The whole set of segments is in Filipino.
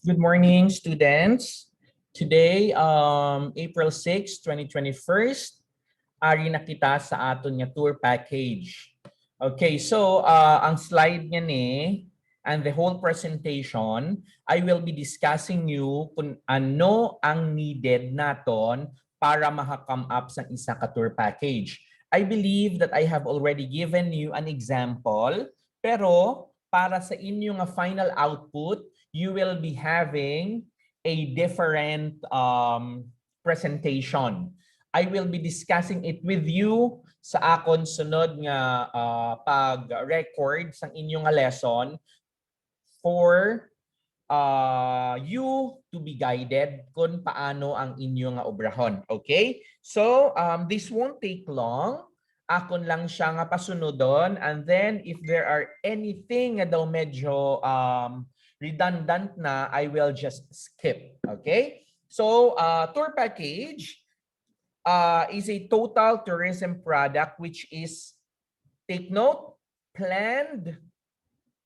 Good morning, students. Today, April 6, 2021, ari na kita sa aton nga tour package. Okay, so ang slide niya ni and the whole presentation, I will be discussing you kung ano ang needed naton para maka-come up sa isa ka tour package. I believe that I have already given you an example, pero para sa inyong final output, you will be having a different presentation. I will be discussing it with you sa akon sunod nga pag-record sa inyong lesson for you to be guided kung paano ang inyong obrahon. Okay? So, this won't take long. Akon lang siya nga pasunodon, and then if there are anything nga daw medyo redundant na, I will just skip. Okay? So, tour package is a total tourism product which is, take note, planned,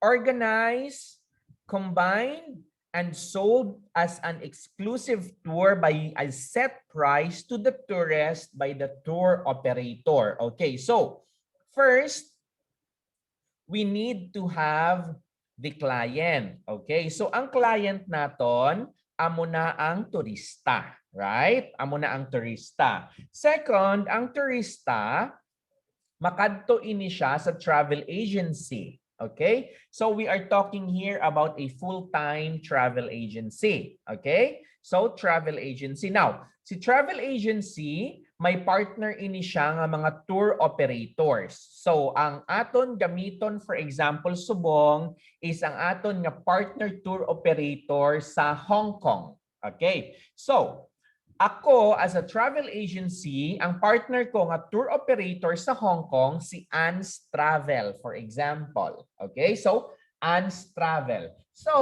organized, combined, and sold as an exclusive tour by a set price to the tourist by the tour operator. Okay, so first, we need to have the client. Okay, so ang client naton, amo na ang turista. Right? Amo na ang turista. Second, ang turista, makadto ini siya sa travel agency. Okay? So we are talking here about a full-time travel agency. Okay? So travel agency. Now, si travel agency, may partner ini siya nga mga tour operators. So ang aton gamiton, for example, subong, is ang aton nga partner tour operator sa Hong Kong. Okay? So, ako, as a travel agency, ang partner ko nga tour operator sa Hong Kong, si Anne's Travel, for example. Okay? So, Anne's Travel. So,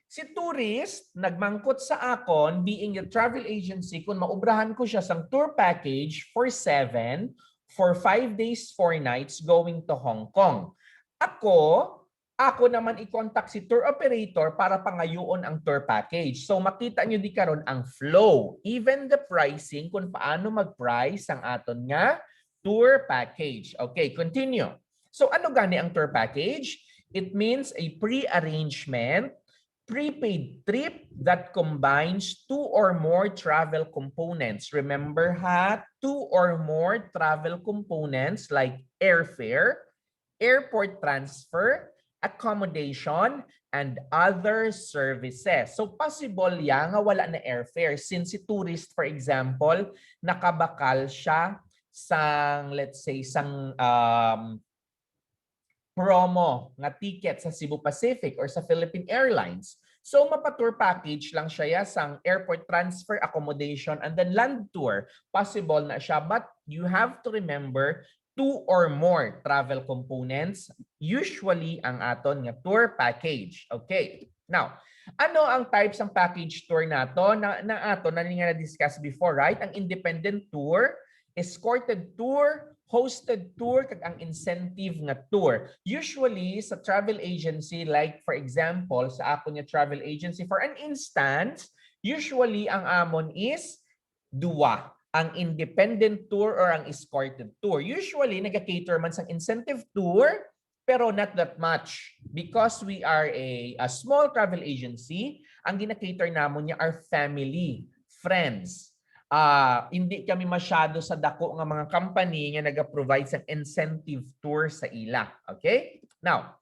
si tourist, nagmangkot sa akon, being a travel agency, kung maubrahan ko siya sa tour package for 7, for 5 days, 4 nights, going to Hong Kong. Ako naman i-contact si tour operator para pangayoon ang tour package. So makita nyo di karon ang flow, even the pricing, kung paano mag-price ang aton nga tour package. Okay, continue. So ano gani ang tour package? It means a pre-arrangement, prepaid trip that combines 2 or more travel components. Remember ha, 2 or more travel components like airfare, airport transfer, accommodation, and other services. So possible yan nga wala na airfare since si tourist, for example, nakabakal siya sang, let's say, sang promo nga ticket sa Cebu Pacific or sa Philippine Airlines. So mapa-tour package lang siya sang airport transfer, accommodation, and then land tour. Possible na siya, but you have to remember 2 or more travel components, usually ang aton nga tour package. Okay. Now, ano ang types ng package tour nato na aton na nga na-discuss before, right? Ang independent tour, escorted tour, hosted tour, kag ang incentive nga tour. Usually sa travel agency, like for example, sa ako nga travel agency, for an instance, usually ang amon is duwa, ang independent tour or ang escorted tour. Usually, nag-cater man sa incentive tour, pero not that much. Because we are a small travel agency, ang gina-cater namon niya are family, friends. Hindi kami masyado sa dako nga mga company nga nag-provide sa incentive tour sa ila. Okay? Now,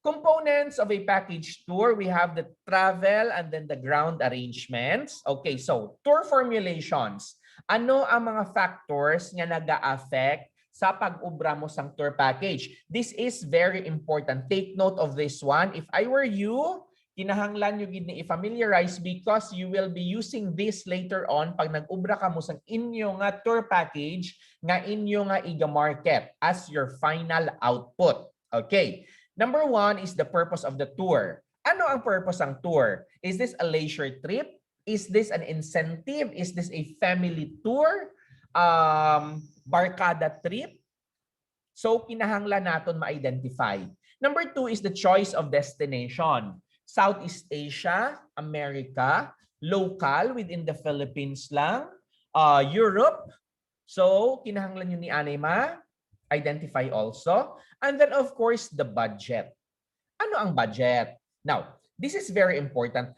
components of a package tour, we have the travel and then the ground arrangements. Okay, so tour formulations. Ano ang mga factors nga nag-a-affect sa pag-ubra mo sang tour package? This is very important. Take note of this one. If I were you, kinahanglan nyo gid ni i-familiarize because you will be using this later on pag nag-ubra ka mo sang inyo nga tour package nga inyo nga iga-market as your final output. Okay. Number 1 is the purpose of the tour. Ano ang purpose ng tour? Is this a leisure trip? Is this an incentive? Is this a family tour? Barkada trip? So, kinahanglan naton ma-identify. Number 2 is the choice of destination. Southeast Asia, America, local within the Philippines lang, Europe. So, kinahanglan yun ni Anima, identify also. And then of course, the budget. Ano ang budget? Now, this is very important.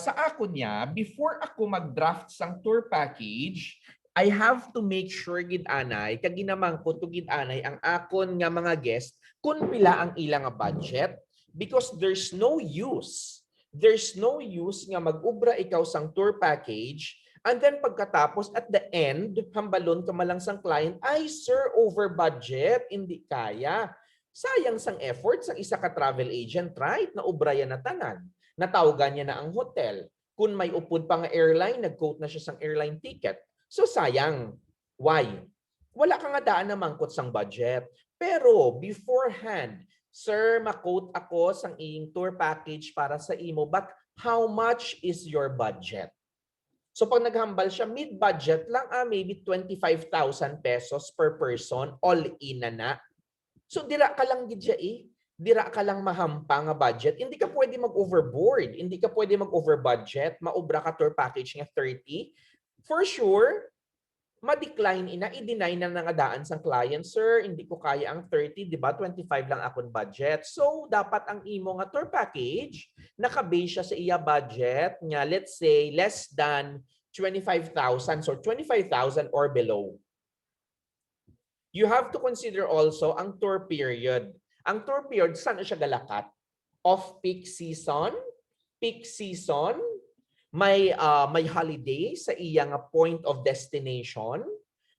Sa ako niya, before ako mag-draft sang tour package, I have to make sure gid anay, kaginamang ko to gid anay ang akon nga mga guest kung pila ang ilang budget because there's no use. There's no use nga mag-ubra ikaw sang tour package and then pagkatapos at the end, hambalon ka malang sang client, ay sir, over budget, hindi kaya. Sayang sang effort sang isa ka travel agent, right? Na ubraya na tanan. Natawagan niya na ang hotel. Kung may upod pa nga airline, nag-quote na siya sang airline ticket. So sayang. Why? Wala ka nga daan na mangkot sang budget. Pero beforehand, sir, ma-quote ako sang iyong tour package para sa imo, but how much is your budget? So pag naghambal siya, mid-budget lang, maybe 25,000 pesos per person, all in na. So dira ka lang gidya dira ka lang mahampa nga budget. Hindi ka pwede mag-overboard, hindi ka pwede mag-over-budget, maobra ka tour package nga 30. For sure, ma-decline i-deny na nangadaan sang client, sir, hindi ko kaya ang 30, di ba? 25 lang akong budget. So dapat ang imo nga tour package naka-base siya sa iya budget nga let's say less than 25,000 or 25,000 or below. You have to consider also ang tour period. Ang tour period, saan siya galakat? Off-peak season, peak season, may holiday sa iyang point of destination,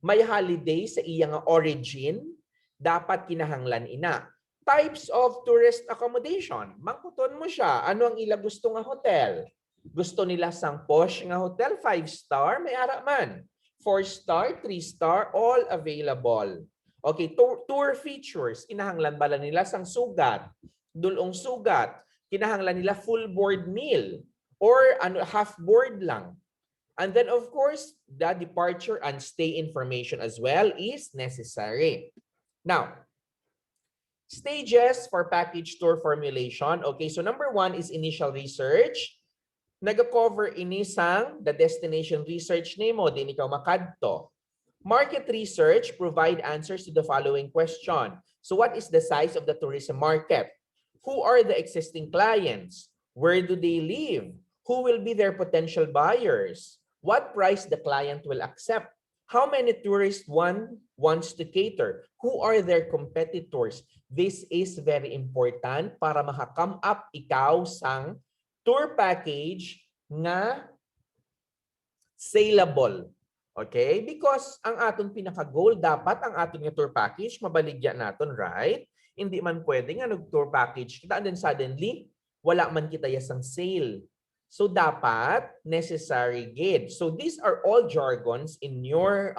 may holiday sa iyang origin, dapat kinahanglan ina. Types of tourist accommodation. Mangkuton mo siya. Ano ang ila gusto nga hotel? Gusto nila sang posh nga hotel, 5-star, may ara man. 4-star, 3-star, all available. Okay, tour features, kinahanglan bala nila sang sugat, dulong sugat, kinahanglan nila full board meal or half board lang. And then of course, the departure and stay information as well is necessary. Now, stages for package tour formulation. Okay, so number 1 is initial research. Nag-cover ini sang the destination research nimo, din ikaw makadto. Market research provide answers to the following question. So what is the size of the tourism market? Who are the existing clients? Where do they live? Who will be their potential buyers? What price the client will accept? How many tourists one wants to cater? Who are their competitors? This is very important para maka-come up ikaw sang tour package nga saleable. Okay? Because ang aton pinaka-goal, dapat ang aton nga tour package, mabaligya naton, right? Hindi man pwede nga nag-tour package kita and then suddenly, wala man kita yasang sale. So dapat, necessary gid. So these are all jargons in your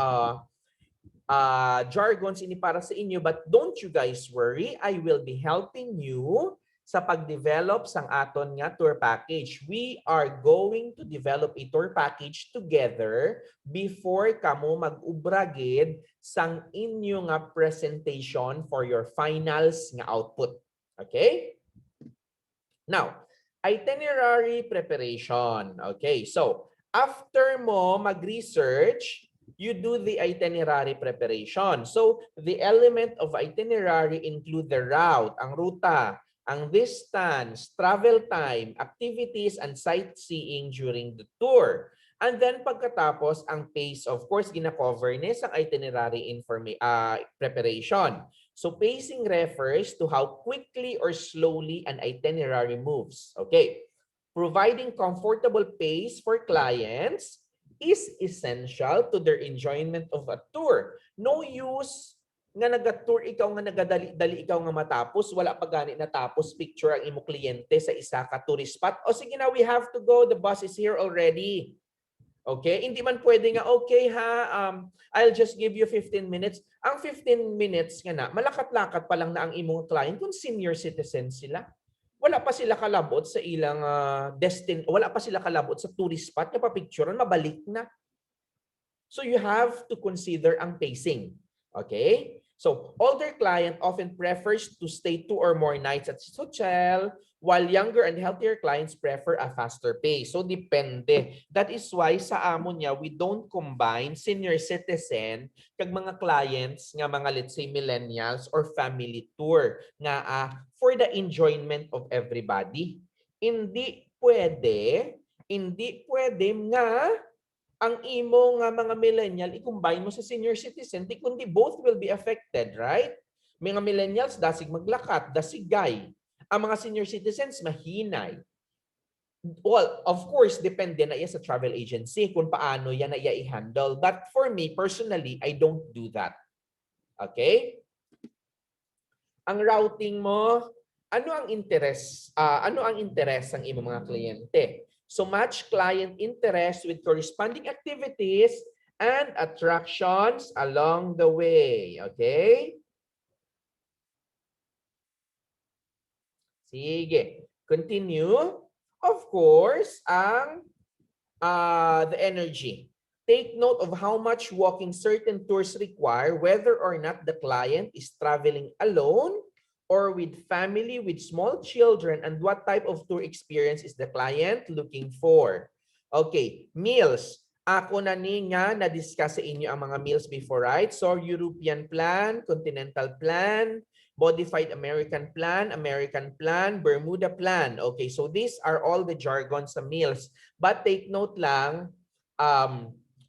jargons ini para sa inyo, but don't you guys worry, I will be helping you sa pag-develop sang aton nga tour package. We are going to develop a tour package together before kamo mag-ubra gid sang inyo nga presentation for your finals nga output. Okay? Now, itinerary preparation. Okay, so after mo mag-research, you do the itinerary preparation. So the element of itinerary include the route, ang ruta, ang distance, travel time, activities, and sightseeing during the tour. And then pagkatapos, ang pace, of course, gina-cover ni sa itinerary preparation. So pacing refers to how quickly or slowly an itinerary moves. Okay. Providing comfortable pace for clients is essential to their enjoyment of a tour. No use nga nag-tour ikaw nga nagadali ikaw nga matapos, wala pa gani natapos picture ang imo kliyente sa isa ka tourist spot. O sige na, we have to go, the bus is here already. Okay? Hindi man pwede nga, okay ha, I'll just give you 15 minutes. Ang 15 minutes nga na, malakat-lakat pa lang na ang imong client kung senior citizen sila. Wala pa sila kalabot sa ilang wala pa sila kalabot sa tourist spot, napapicturean, mabalik na. So you have to consider ang pacing. Okay? So older client often prefers to stay 2 or more nights at his hotel, while younger and healthier clients prefer a faster pace. So depende. That is why sa amo niya, we don't combine senior citizen kag mga clients nga mga let's say millennials or family tour nga for the enjoyment of everybody. Hindi pwede nga ang imo nga mga millennial i-combine mo sa senior citizen di kundi both will be affected, right? Mga millennials dasig maglakat, dasigay. Ang mga senior citizens mahinay. Well, of course, depende na iya sa travel agency kung paano yan na iya i-handle. But for me, personally, I don't do that. Okay? Ang routing mo, ano ang interest? Ano ang interest ng imo mga kliyente? So match client interest with corresponding activities and attractions along the way. Okay? Sige. Continue. Of course, ang the energy. Take note of how much walking certain tours require, whether or not the client is traveling alone or with family with small children, and what type of tour experience is the client looking for. Okay, meals. Ako na nga na-discuss sa inyo ang mga meals before, right? So, European plan, Continental plan, Modified American plan, Bermuda plan. Okay, so these are all the jargons sa meals. But take note lang,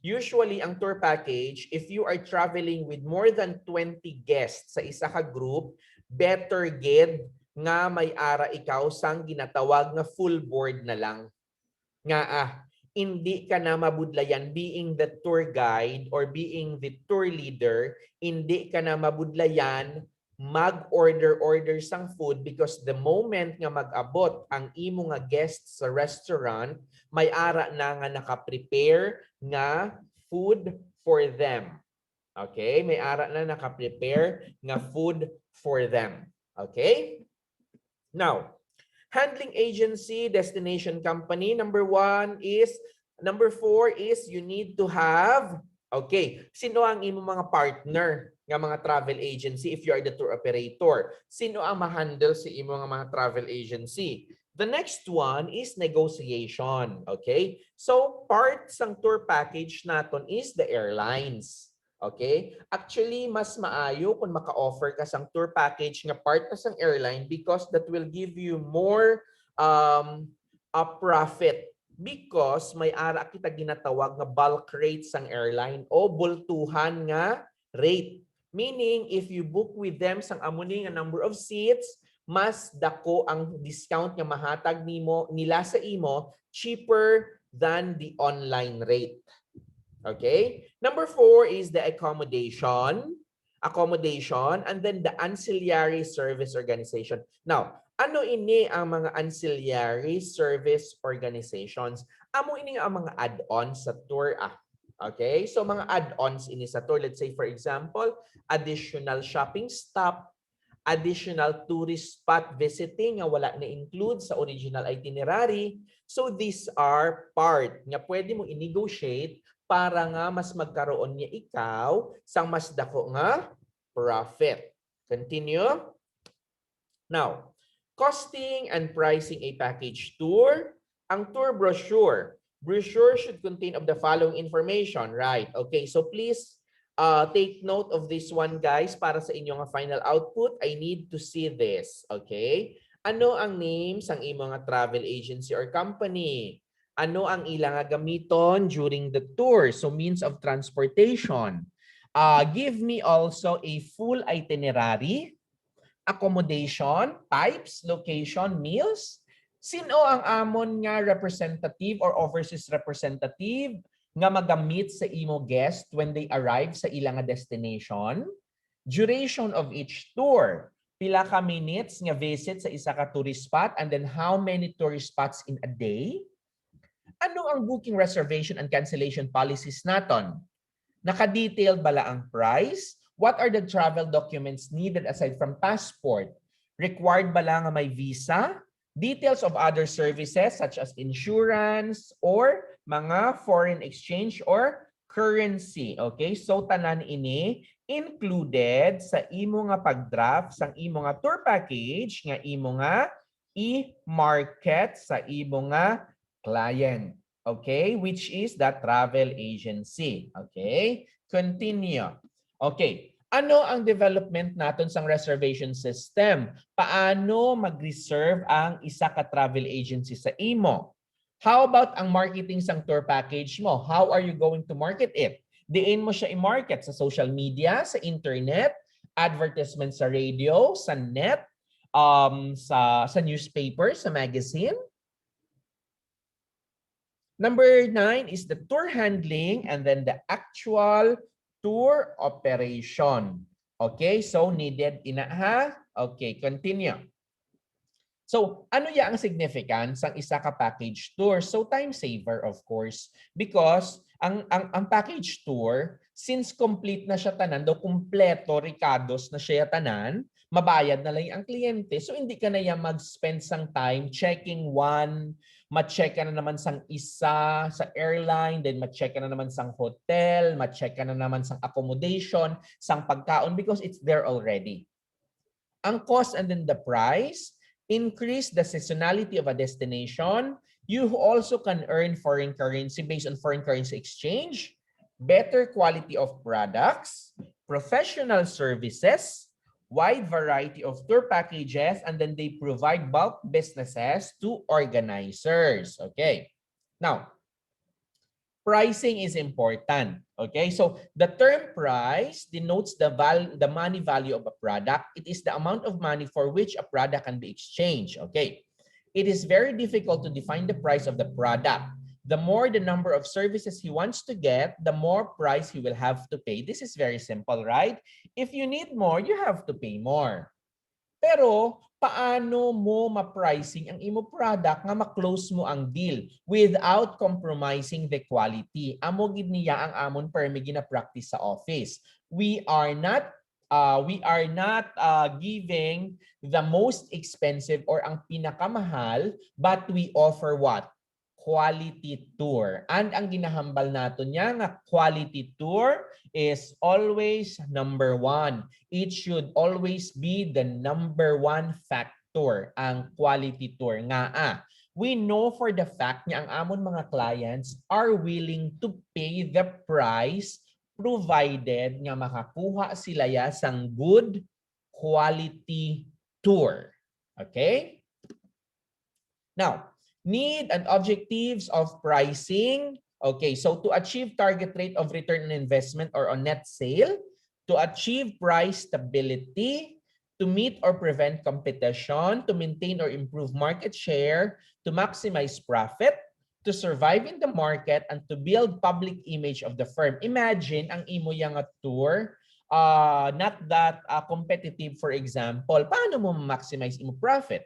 usually ang tour package, if you are traveling with more than 20 guests sa isa ka group, better gid nga may ara ikaw sang ginatawag nga full board na lang. Nga hindi ka na mabudlayan being the tour guide or being the tour leader, hindi ka na mabudlayan mag-order sang food because the moment nga mag-abot ang imo nga guests sa restaurant, may ara na nga naka-prepare nga food for them. Okay? May ara na naka-prepare nga food for them. Okay? Now, handling agency, destination company, number 4 is you need to have, okay, sino ang imo mga partner nga mga travel agency if you are the tour operator? Sino ang ma-handle sa imo nga mga travel agency? The next one is negotiation, okay? So, part sang tour package naton is the airlines. Okay? Actually, mas maayo kung maka-offer ka sang tour package nga part ka sang airline because that will give you more a profit because may ara kita ginatawag nga bulk rate sang airline o bultuhan nga rate. Meaning, if you book with them sang amuni nga number of seats, mas dako ang discount nga mahatag nila sa imo cheaper than the online rate. Okay? Number 4 is the accommodation, and then the ancillary service organization. Now, ano ini ang mga ancillary service organizations? Amo ini ang mga add-ons sa tour. Okay? So, mga add-ons ini sa tour. Let's say, for example, additional shopping stop, additional tourist spot visiting nga wala na include sa original itinerary. So, these are part nga pwede mo i-negotiate para nga mas magkaroon niya ikaw sang mas dako nga profit. Continue. Now, costing and pricing a package tour. Ang tour brochure. Brochure should contain of the following information, right? Okay, so please take note of this one, guys, para sa inyong final output. I need to see this, okay? Ano ang names ang imong nga travel agency or company? Ano ang ilang gamiton during the tour? So means of transportation. Give me also a full itinerary, accommodation, types, location, meals. Sino ang amon nga representative or overseas representative nga magamit sa imo guest when they arrive sa ilang destination? Duration of each tour. Pila ka minutes nga visit sa isa ka tourist spot and then how many tourist spots in a day? Ano ang booking reservation and cancellation policies naton? Naka-detailed bala ang price? What are the travel documents needed aside from passport? Required bala nga may visa? Details of other services such as insurance or mga foreign exchange or currency. Okay? So tanan ini included sa imo nga pag-draft sang imo nga tour package nga imo nga i-market sa imo nga client. Okay? Which is the travel agency. Okay? Continue. Okay. Ano ang development naton sa reservation system? Paano mag-reserve ang isa ka travel agency sa imo? How about ang marketing sang tour package mo? How are you going to market it? Diin mo siya i-market sa social media, sa internet, advertisement sa radio, sa net, sa newspaper, sa magazine. Number 9 is the tour handling and then the actual tour operation. Okay, so needed ina ha? Okay, continue. So, ano ya ang significance ng isa ka package tour? So, time saver of course because ang package tour since complete na siya tanan, do kumpleto ricados na siya tanan, mabayad na lang ang kliyente. So, hindi ka na yan mag-spend sang time checking one, ma-check ka na naman sang isa sa airline, then ma-check ka na naman sang hotel, ma-check ka na naman sang accommodation, sang pagkaon because it's there already. Ang cost and then the price, increase the seasonality of a destination. You also can earn foreign currency based on foreign currency exchange, better quality of products, professional services, wide variety of tour packages, and then they provide bulk businesses to organizers. Okay. Now, pricing is important. Okay, so the term price denotes the money value of a product. It is the amount of money for which a product can be exchanged. Okay, it is very difficult to define the price of the product. The more the number of services he wants to get, the more price he will have to pay. This is very simple, right? If you need more, you have to pay more. Pero paano mo ma-pricing ang imo product nga ma-close mo ang deal without compromising the quality? Amo gid niya ang amon permi gina-practice sa office. We are not giving the most expensive or ang pinakamahal, but we offer what? Quality tour. And ang ginahambal nato niya nga quality tour is always number 1. It should always be the number 1 factor, ang quality tour nga. We know for the fact nga ang amon mga clients are willing to pay the price provided nga makakuha sila ya sang good quality tour. Okay? Now, need and objectives of pricing. Okay, so to achieve target rate of return on investment or on net sale, to achieve price stability, to meet or prevent competition, to maintain or improve market share, to maximize profit, to survive in the market, and to build public image of the firm. Imagine ang imo yang tour, not that competitive, for example. Paano mo maximize imo profit?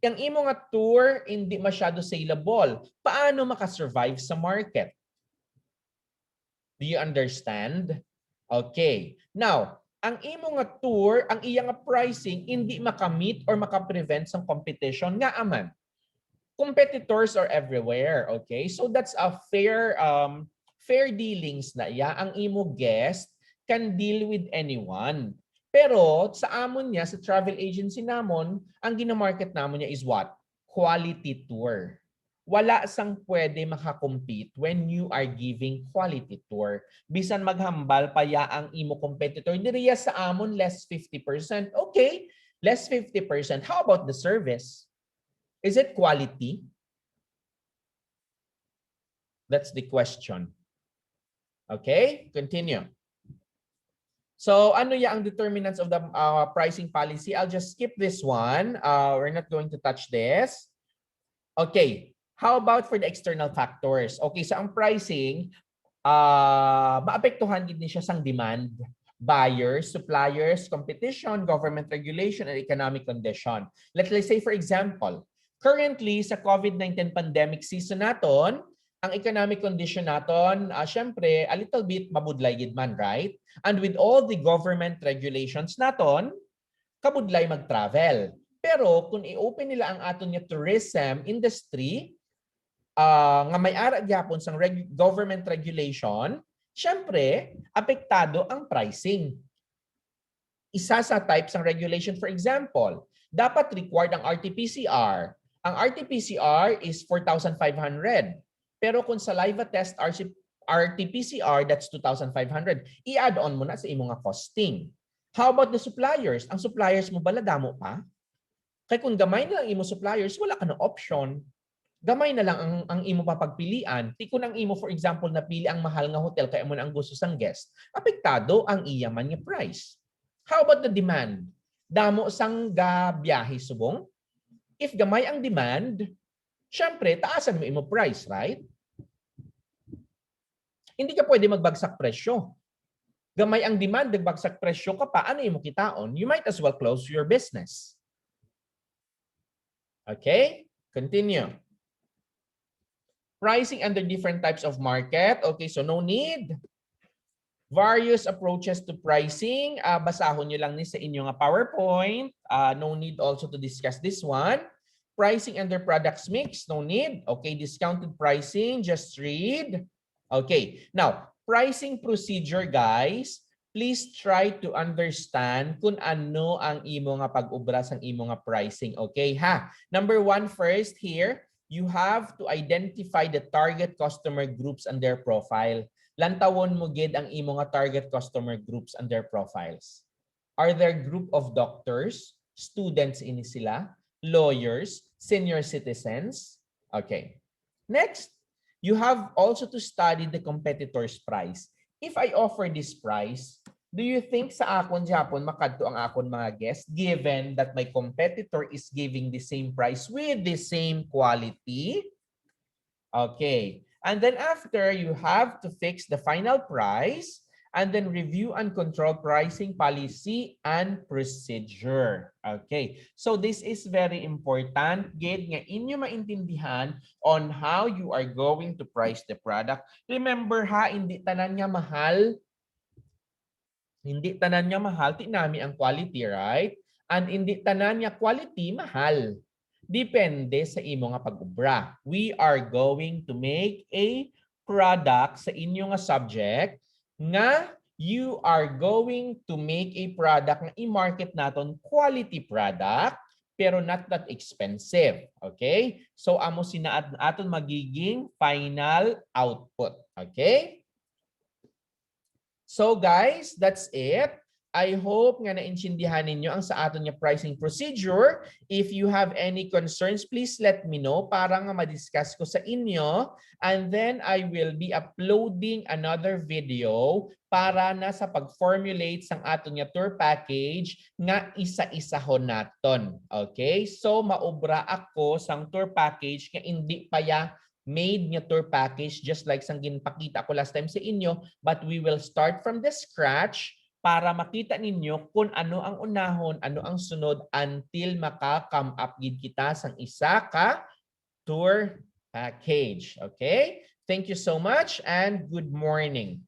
Yung imo nga tour hindi masyado saleable, paano makasurvive sa market? Do you understand? Okay. Now, ang imo nga tour, ang iya nga pricing hindi makamit or makaprevent sa competition nga aman. Competitors are everywhere, okay? So that's a fair dealings na iya. Ang imo guest can deal with anyone. Pero sa amon niya, sa travel agency namon, ang ginamarket namon niya is what? Quality tour. Wala sang pwede makakompete when you are giving quality tour. Bisan maghambal pa ya ang imo competitor, diriya sa amon less 50%. Okay, less 50%. How about the service? Is it quality? That's the question. Okay, continue. So ano ya ang determinants of the pricing policy? I'll just skip this one. We're not going to touch this. Okay, how about for the external factors? Okay, so ang pricing, maapektuhan din siya sang demand, buyers, suppliers, competition, government regulation, and economic condition. Let's say for example, currently sa COVID-19 pandemic season naton, ang economic condition naton, syempre, a little bit mabudlay gid man, right? And with all the government regulations naton, kabudlay mag-travel. Pero kung i-open nila ang aton nga tourism industry, nga may ara gyapon sang government regulation, syempre, apektado ang pricing. Isa sa types ng regulation, for example, Dapat required ang RT-PCR. Ang RT-PCR is 4,500. Pero kung saliva test RT-PCR, that's 2,500. I-add on mo na sa imong costing. How about the suppliers? Ang suppliers mo bala damo pa? Kaya kung gamay na lang imo suppliers, wala ka na option. Gamay na lang ang imo papagpilian. Ti kung ang imo, for example, napili ang mahal nga hotel kaya mo na ang gusto sang guest, apektado ang iyaman nga price. How about the demand? Damo sang biyahe subong? If gamay ang demand, syempre, taasan mo imo price, right? Hindi ka pwede magbagsak presyo. Gamay ang demand, nagbagsak presyo ka pa, ano imo kitaon? You might as well close your business. Okay? Continue. Pricing under different types of market. Okay, so no need. Various approaches to pricing. Basahon nyo lang ni sa inyong PowerPoint. No need also to discuss this one. Pricing under products mix. No need. Okay, discounted pricing. Just read. Okay, now, pricing procedure, guys. Please try to understand kung ano ang imo nga pag-ubra sang imo nga pricing. Okay, ha? Number one first here, you have to identify the target customer groups and their profile. Lantawon mo gid ang imo nga target customer groups and their profiles. Are there group of doctors, students ini sila, lawyers, senior citizens? Okay. Next, you have also to study the competitor's price. If I offer this price, do you think sa akon Japon makadto ang akon mga guests given that my competitor is giving the same price with the same quality? Okay. And then after, you have to fix the final price and then review and control pricing policy and procedure. Okay. So this is very important. Gid nga inyo maintindihan on how you are going to price the product. Remember ha, hindi tanan niya mahal. Hindi tanan niya mahal, tinami ang quality, right? And hindi tanan niya quality mahal. Depende sa imo nga pag-ubra. We are going to make a product sa inyo nga subject nga you are going to make a product nga i-market naton quality product pero not that expensive. Okay? So amo sinaad aton magiging final output. Okay? So guys, that's it. I hope nga naintindihan ninyo ang sa aton nga pricing procedure. If you have any concerns, please let me know para nga ma-discuss ko sa inyo. And then I will be uploading another video para na sa pag-formulate sang aton nga tour package nga isa-isahon naton. Okay? So maobra ako sang tour package nga hindi pa ya made nga tour package just like sang ginpakita ko last time sa inyo, but we will start from the scratch para makita ninyo kung ano ang unahon, ano ang sunod until maka-come up gid kita sang isa ka tour package. Okay? Thank you so much and good morning.